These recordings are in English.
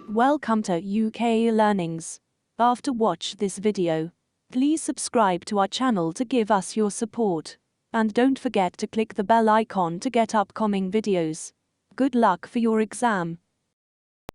Welcome to UK Learnings. After watch this video, please subscribe to our channel to give us your support. And don't forget to click the bell icon to get upcoming videos. Good luck for your exam.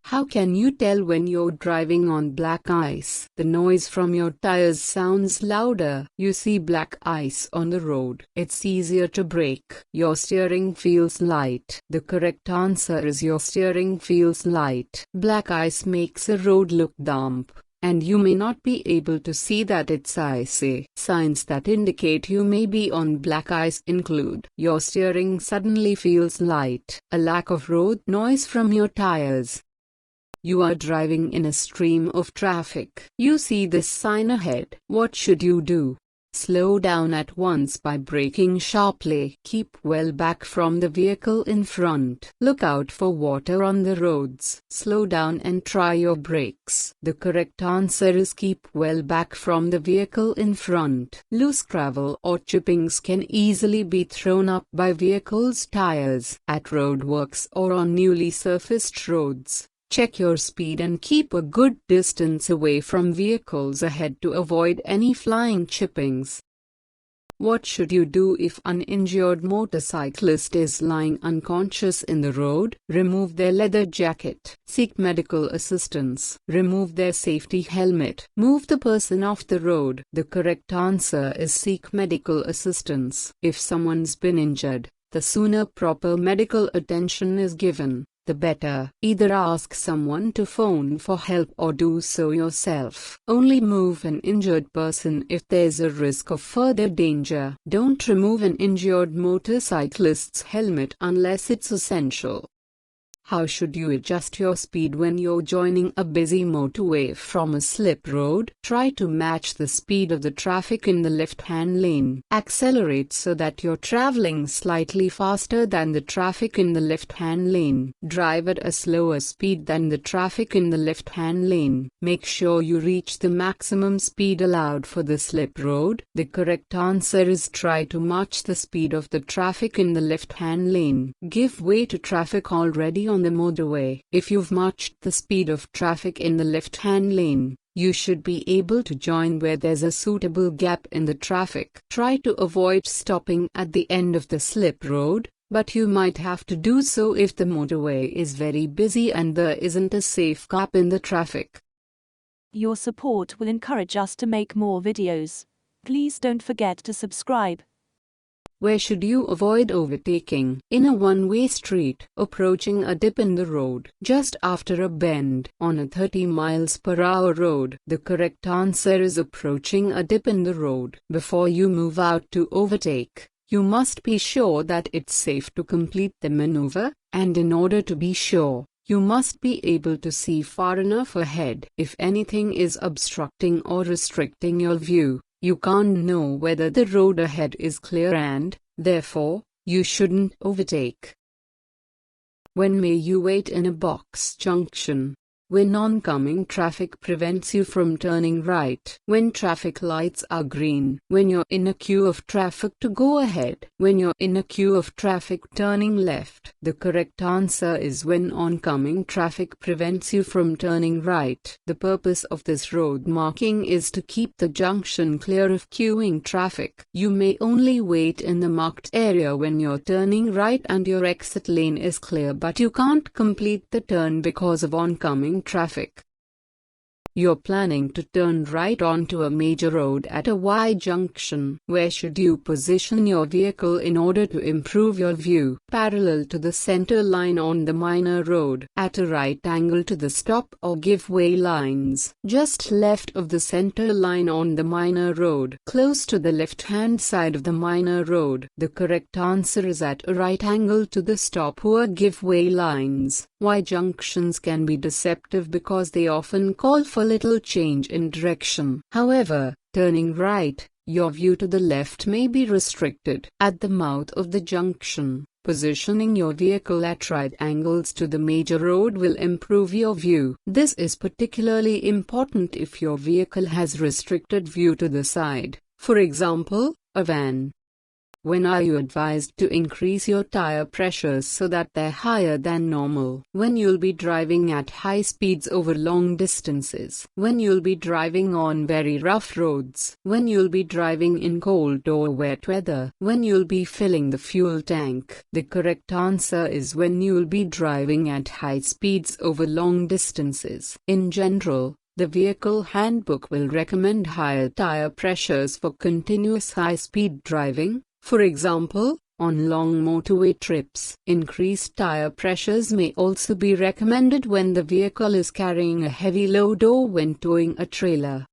How can you tell when you're driving on black ice? The noise from your tires sounds louder. You see black ice on the road. It's easier to brake. Your steering feels light. The correct answer is your steering feels light. Black ice makes a road look damp, and you may not be able to see that it's icy. Signs that indicate you may be on black ice include: your steering suddenly feels light, a lack of road noise from your tires. You are driving in a stream of traffic. You see this sign ahead. What should you do? Slow down at once by braking sharply. Keep well back from the vehicle in front. Look out for water on the roads. Slow down and try your brakes. The correct answer is keep well back from the vehicle in front. Loose gravel or chippings can easily be thrown up by vehicles' tires at roadworks or on newly surfaced roads. Check your speed and keep a good distance away from vehicles ahead to avoid any flying chippings. What should you do if an injured motorcyclist is lying unconscious in the road? Remove their leather jacket. Seek medical assistance. Remove their safety helmet. Move the person off the road. The correct answer is seek medical assistance. If someone's been injured, the sooner proper medical attention is given, the better. Either ask someone to phone for help or do so yourself. Only move an injured person if there's a risk of further danger. Don't remove an injured motorcyclist's helmet unless it's essential. How should you adjust your speed when you're joining a busy motorway from a slip road? Try to match the speed of the traffic in the left-hand lane. Accelerate so that you're traveling slightly faster than the traffic in the left-hand lane. Drive at a slower speed than the traffic in the left-hand lane. Make sure you reach the maximum speed allowed for the slip road. The correct answer is try to match the speed of the traffic in the left-hand lane. Give way to traffic already on the motorway. If you've matched the speed of traffic in the left-hand lane, you should be able to join where there's a suitable gap in the traffic. Try to avoid stopping at the end of the slip road, but you might have to do so if the motorway is very busy and there isn't a safe gap in the traffic. Your support will encourage us to make more videos. Please don't forget to subscribe. Where should you avoid overtaking? In a one-way street, approaching a dip in the road, just after a bend, on a 30 miles per hour road. The correct answer is approaching a dip in the road. Before you move out to overtake, you must be sure that it's safe to complete the maneuver, and in order to be sure, you must be able to see far enough ahead. If anything is obstructing or restricting your view, you can't know whether the road ahead is clear and, therefore, you shouldn't overtake. When may you wait in a box junction? When oncoming traffic prevents you from turning right. When traffic lights are green. When you're in a queue of traffic to go ahead. When you're in a queue of traffic turning left. The correct answer is when oncoming traffic prevents you from turning right. The purpose of this road marking is to keep the junction clear of queuing traffic. You may only wait in the marked area when you're turning right and your exit lane is clear, but you can't complete the turn because of oncoming traffic. You're planning to turn right onto a major road at a Y junction. Where should you position your vehicle in order to improve your view? Parallel to the center line on the minor road, at a right angle to the stop or give way lines, just left of the center line on the minor road, close to the left-hand side of the minor road. The correct answer is at a right angle to the stop or give way lines. Y junctions can be deceptive because they often call for little change in direction. However, turning right, your view to the left may be restricted. At the mouth of the junction, positioning your vehicle at right angles to the major road will improve your view. This is particularly important if your vehicle has restricted view to the side, for example, a van. When are you advised to increase your tire pressures so that they're higher than normal? When you'll be driving at high speeds over long distances. When you'll be driving on very rough roads. When you'll be driving in cold or wet weather. When you'll be filling the fuel tank. The correct answer is when you'll be driving at high speeds over long distances. In general, the vehicle handbook will recommend higher tire pressures for continuous high-speed driving. For example, on long motorway trips. Increased tire pressures may also be recommended when the vehicle is carrying a heavy load or when towing a trailer.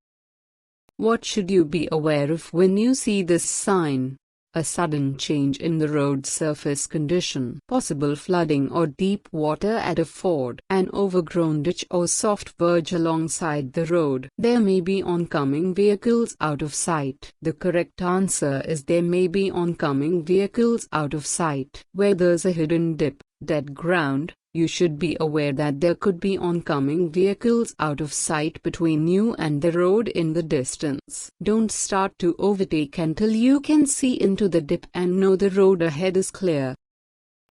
What should you be aware of when you see this sign? A sudden change in the road surface condition, possible flooding or deep water at a ford, an overgrown ditch or soft verge alongside the road. There may be oncoming vehicles out of sight. The correct answer is there may be oncoming vehicles out of sight. Where there's a hidden dip, dead ground, you should be aware that there could be oncoming vehicles out of sight between you and the road in the distance. Don't start to overtake until you can see into the dip and know the road ahead is clear.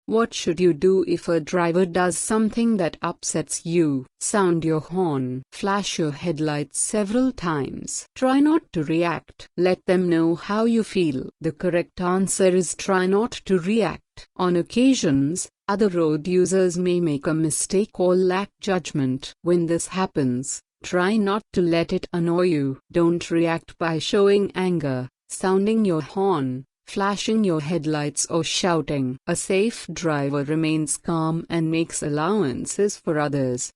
What should you do if a driver does something that upsets you? Sound your horn. Flash your headlights several times. Try not to react. Let them know how you feel. The correct answer is try not to react. On occasions, other road users may make a mistake or lack judgment. When this happens, try not to let it annoy you. Don't react by showing anger, sounding your horn, flashing your headlights or shouting. A safe driver remains calm and makes allowances for others.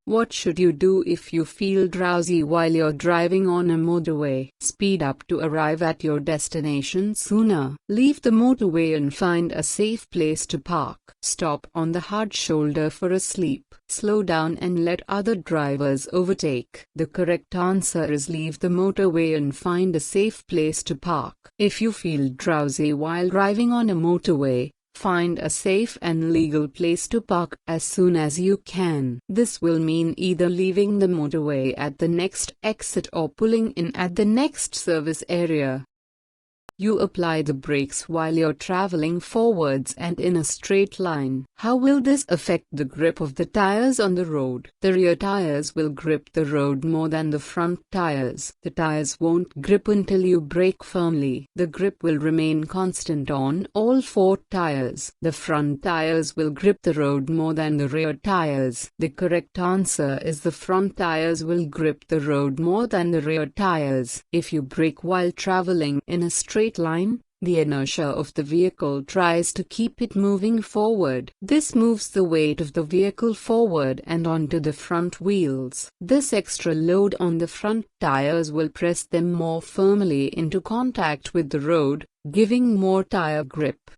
What should you do if you feel drowsy while you're driving on a motorway? Speed up to arrive at your destination sooner. Leave the motorway and find a safe place to park. Stop on the hard shoulder for a sleep. Slow down and let other drivers overtake. The correct answer is leave the motorway and find a safe place to park. If you feel drowsy while driving on a motorway, find a safe and legal place to park as soon as you can. This will mean either leaving the motorway at the next exit or pulling in at the next service area. You apply the brakes while you're traveling forwards and in a straight line. How will this affect the grip of the tires on the road? The rear tires will grip the road more than the front tires. The tires won't grip until you brake firmly. The grip will remain constant on all four tires. The front tires will grip the road more than the rear tires. The correct answer is the front tires will grip the road more than the rear tires. If you brake while traveling in a straight line, the inertia of the vehicle tries to keep it moving forward. This moves the weight of the vehicle forward and onto the front wheels. This extra load on the front tires will press them more firmly into contact with the road, giving more tire grip.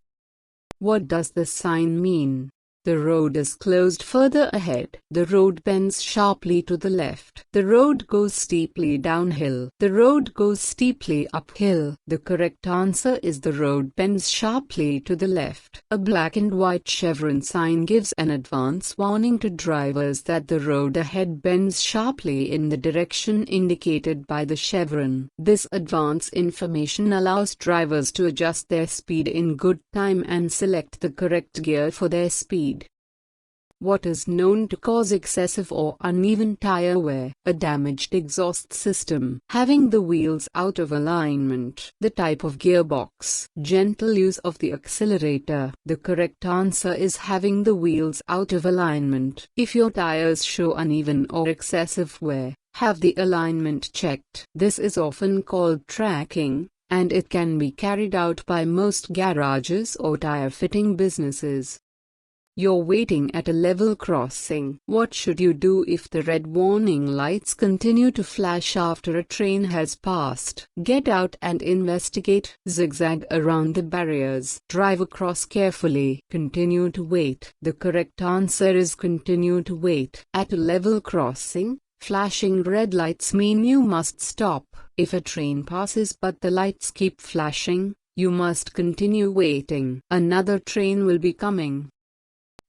What does this sign mean? The road is closed further ahead. The road bends sharply to the left. The road goes steeply downhill. The road goes steeply uphill. The correct answer is the road bends sharply to the left. A black and white chevron sign gives an advance warning to drivers that the road ahead bends sharply in the direction indicated by the chevron. This advance information allows drivers to adjust their speed in good time and select the correct gear for their speed. What is known to cause excessive or uneven tire wear? A damaged exhaust system, having the wheels out of alignment, the type of gearbox, gentle use of the accelerator. The correct answer is having the wheels out of alignment. If your tires show uneven or excessive wear, have the alignment checked. This is often called tracking, and it can be carried out by most garages or tire fitting businesses. You're waiting at a level crossing. What should you do if the red warning lights continue to flash after a train has passed? Get out and investigate. Zigzag around the barriers. Drive across carefully. Continue to wait. The correct answer is continue to wait. At a level crossing, flashing red lights mean you must stop. If a train passes but the lights keep flashing, you must continue waiting. Another train will be coming.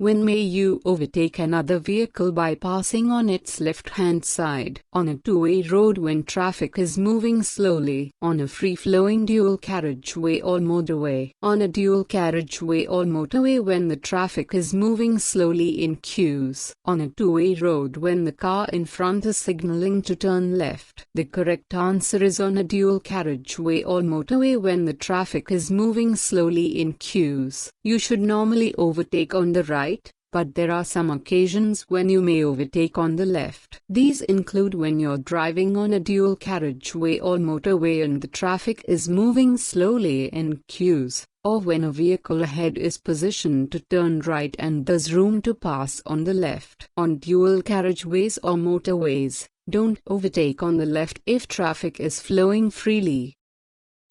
When may you overtake another vehicle by passing on its left-hand side? On a two-way road when traffic is moving slowly. On a free-flowing dual carriageway or motorway. On a dual carriageway or motorway when the traffic is moving slowly in queues. On a two-way road when the car in front is signaling to turn left. The correct answer is on a dual carriageway or motorway when the traffic is moving slowly in queues. You should normally overtake on the right, but there are some occasions when you may overtake on the left. These include when you're driving on a dual carriageway or motorway and the traffic is moving slowly in queues, or when a vehicle ahead is positioned to turn right and there's room to pass on the left. On dual carriageways or motorways, don't overtake on the left if traffic is flowing freely.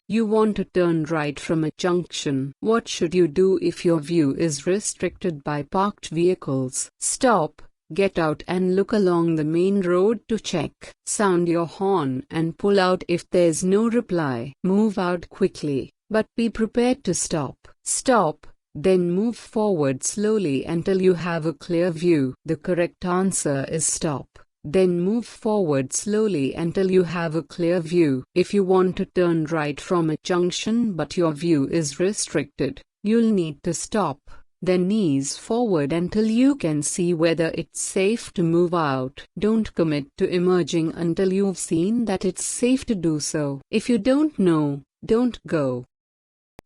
You want to turn right from a junction. What should you do if your view is restricted by parked vehicles? Stop, get out and look along the main road to check. Sound your horn and pull out if there's no reply. Move out quickly, but be prepared to stop. Stop, then move forward slowly until you have a clear view. The correct answer is stop. Then move forward slowly until you have a clear view. If you want to turn right from a junction but your view is restricted, you'll need to stop, then ease forward until you can see whether it's safe to move out. Don't commit to emerging until you've seen that it's safe to do so. If you don't know, don't go.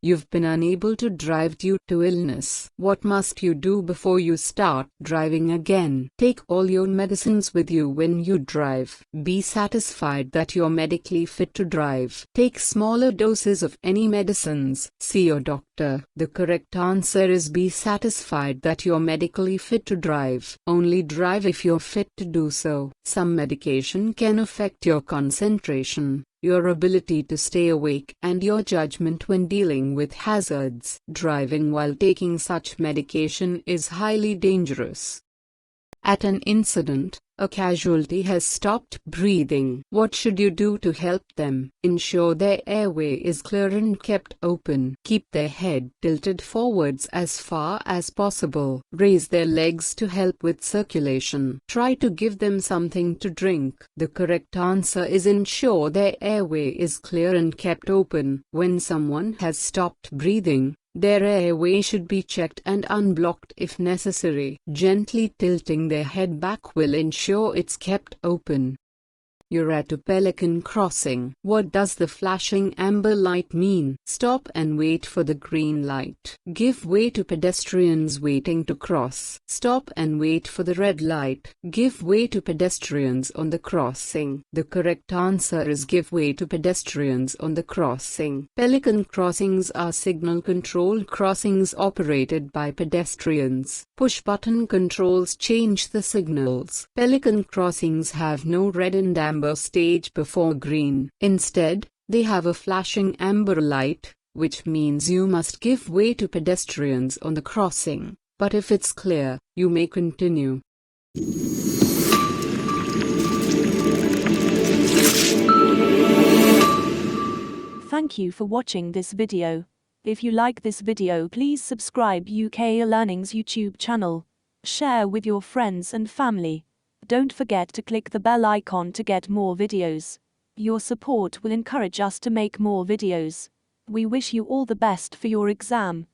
You've been unable to drive due to illness. What must you do before you start driving again? Take all your medicines with you when you drive. Be satisfied that you're medically fit to drive. Take smaller doses of any medicines. See your doctor. The correct answer is be satisfied that you're medically fit to drive. Only drive if you're fit to do so. Some medication can affect your concentration, your ability to stay awake, and your judgment when dealing with hazards. Driving while taking such medication is highly dangerous. At an incident, a casualty has stopped breathing. What should you do to help them? Ensure their airway is clear and kept open. Keep their head tilted forwards as far as possible. Raise their legs to help with circulation. Try to give them something to drink. The correct answer is ensure their airway is clear and kept open. When someone has stopped breathing, their airway should be checked and unblocked if necessary. Gently tilting their head back will ensure it's kept open. You're at a Pelican crossing. What does the flashing amber light mean? Stop and wait for the green light. Give way to pedestrians waiting to cross. Stop and wait for the red light. Give way to pedestrians on the crossing. The correct answer is give way to pedestrians on the crossing. Pelican crossings are signal-controlled crossings operated by pedestrians. Push-button controls change the signals. Pelican crossings have no red and amber stage before green. Instead, they have a flashing amber light, which means you must give way to pedestrians on the crossing. But if it's clear, you may continue. Thank you for watching this video. If you like this video, please subscribe UK Learning's YouTube channel. Share with your friends and family. Don't forget to click the bell icon to get more videos. Your support will encourage us to make more videos. We wish you all the best for your exam.